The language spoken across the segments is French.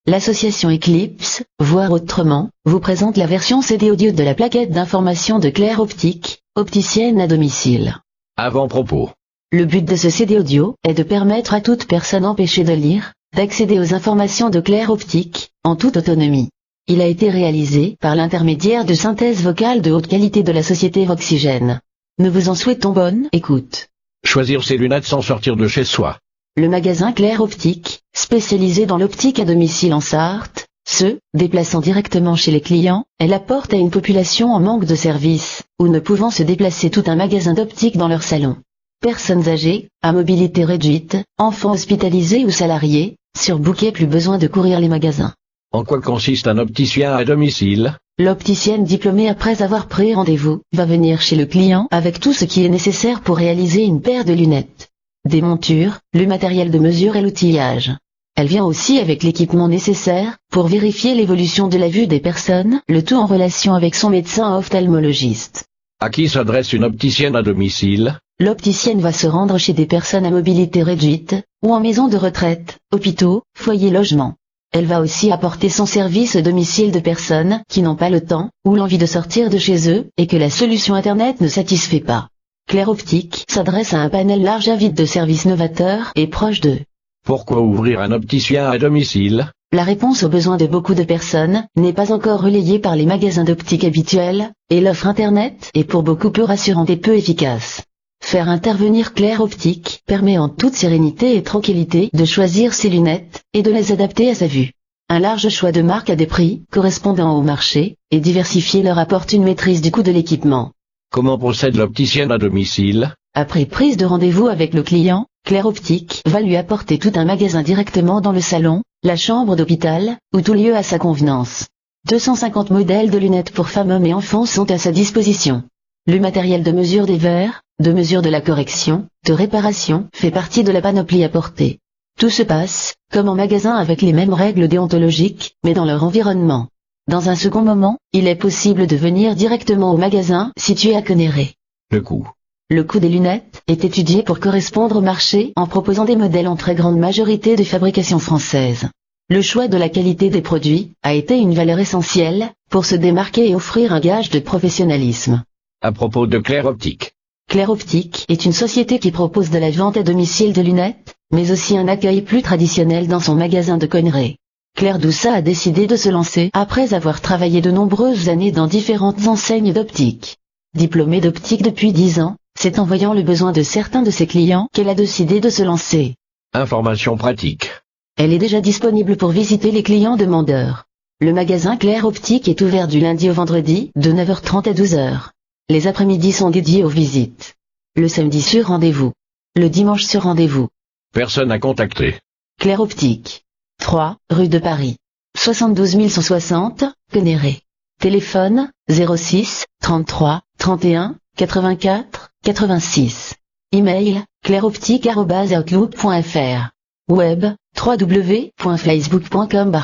L'association Eclipse, voire autrement, vous présente la version CD audio de la plaquette d'information de Claire Optique, opticienne à domicile. Avant-propos. Le but de ce CD audio est de permettre à toute personne empêchée de lire, d'accéder aux informations de Claire Optique, en toute autonomie. Il a été réalisé par l'intermédiaire de synthèse vocale de haute qualité de la société Voxygène. Nous vous en souhaitons bonne écoute. Choisir ses lunettes sans sortir de chez soi. Le magasin Claire Optique, spécialisé dans l'optique à domicile en Sarthe, se déplaçant directement chez les clients, elle apporte à une population en manque de services, ou ne pouvant se déplacer tout un magasin d'optique dans leur salon. Personnes âgées, à mobilité réduite, enfants hospitalisés ou salariés, surbookés, plus besoin de courir les magasins. En quoi consiste un opticien à domicile? L'opticienne diplômée, après avoir pris rendez-vous, va venir chez le client avec tout ce qui est nécessaire pour réaliser une paire de lunettes. Des montures, le matériel de mesure et l'outillage. Elle vient aussi avec l'équipement nécessaire pour vérifier l'évolution de la vue des personnes, le tout en relation avec son médecin ophtalmologiste. À qui s'adresse une opticienne à domicile? L'opticienne va se rendre chez des personnes à mobilité réduite, ou en maison de retraite, hôpitaux, foyers, logements. Elle va aussi apporter son service au domicile de personnes qui n'ont pas le temps, ou l'envie de sortir de chez eux, et que la solution Internet ne satisfait pas. Claire Optique s'adresse à un panel large avide de services novateurs et proches d'eux. Pourquoi ouvrir un opticien à domicile? La réponse aux besoins de beaucoup de personnes n'est pas encore relayée par les magasins d'optique habituels, et l'offre Internet est pour beaucoup peu rassurante et peu efficace. Faire intervenir Claire Optique permet en toute sérénité et tranquillité de choisir ses lunettes, et de les adapter à sa vue. Un large choix de marques à des prix correspondant au marché, et diversifié leur apporte une maîtrise du coût de l'équipement. Comment procède l'opticienne à domicile? Après prise de rendez-vous avec le client, Claire Optique va lui apporter tout un magasin directement dans le salon, la chambre d'hôpital, ou tout lieu à sa convenance. 250 modèles de lunettes pour femmes, hommes et enfants sont à sa disposition. Le matériel de mesure des verres, de mesure de la correction, de réparation, fait partie de la panoplie apportée. Tout se passe, comme en magasin, avec les mêmes règles déontologiques, mais dans leur environnement. Dans un second moment, il est possible de venir directement au magasin, situé à Connerré. Le coût. Le coût des lunettes est étudié pour correspondre au marché en proposant des modèles en très grande majorité de fabrication française. Le choix de la qualité des produits a été une valeur essentielle pour se démarquer et offrir un gage de professionnalisme. À propos de Claire Optique. Claire Optique est une société qui propose de la vente à domicile de lunettes, mais aussi un accueil plus traditionnel dans son magasin de Connerré. Claire Doussa a décidé de se lancer après avoir travaillé de nombreuses années dans différentes enseignes d'optique. Diplômée d'optique depuis 10 ans, c'est en voyant le besoin de certains de ses clients qu'elle a décidé de se lancer. Information pratique. Elle est déjà disponible pour visiter les clients demandeurs. Le magasin Claire Optique est ouvert du lundi au vendredi, de 9h30 à 12h. Les après-midi sont dédiés aux visites. Le samedi sur rendez-vous. Le dimanche sur rendez-vous. Personne à contacter. Claire Optique. 3, rue de Paris. 72 160, Connerré. Téléphone, 06, 33, 31, 84, 86. Email, claireoptique@outlook.fr. Web, www.facebook.com/.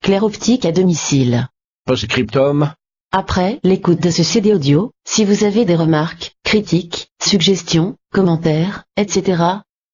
Claire Optique à domicile. Post-scriptum. Après l'écoute de ce CD audio, si vous avez des remarques, critiques, suggestions, commentaires, etc.,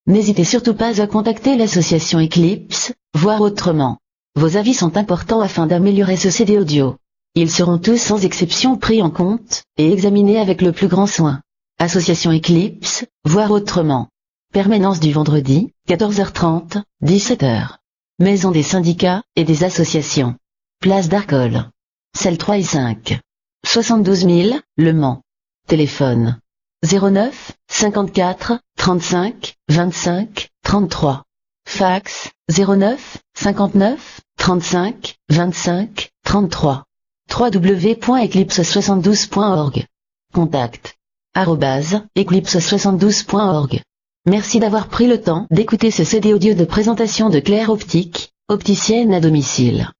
n'hésitez surtout pas à contacter l'association Eclipse, voire autrement. Vos avis sont importants afin d'améliorer ce CD audio. Ils seront tous sans exception pris en compte, et examinés avec le plus grand soin. Association Eclipse, voire autrement. Permanence du vendredi, 14h30, 17h. Maison des syndicats et des associations. Place d'Arcole. Salle 3 et 5. 72 000, Le Mans. Téléphone. 09, 54, 35, 25, 33. Fax, 09, 59, 35, 25, 33. www.eclipse72.org. Contact. @eclipse72.org. Merci d'avoir pris le temps d'écouter ce CD audio de présentation de Claire Optique, opticienne à domicile.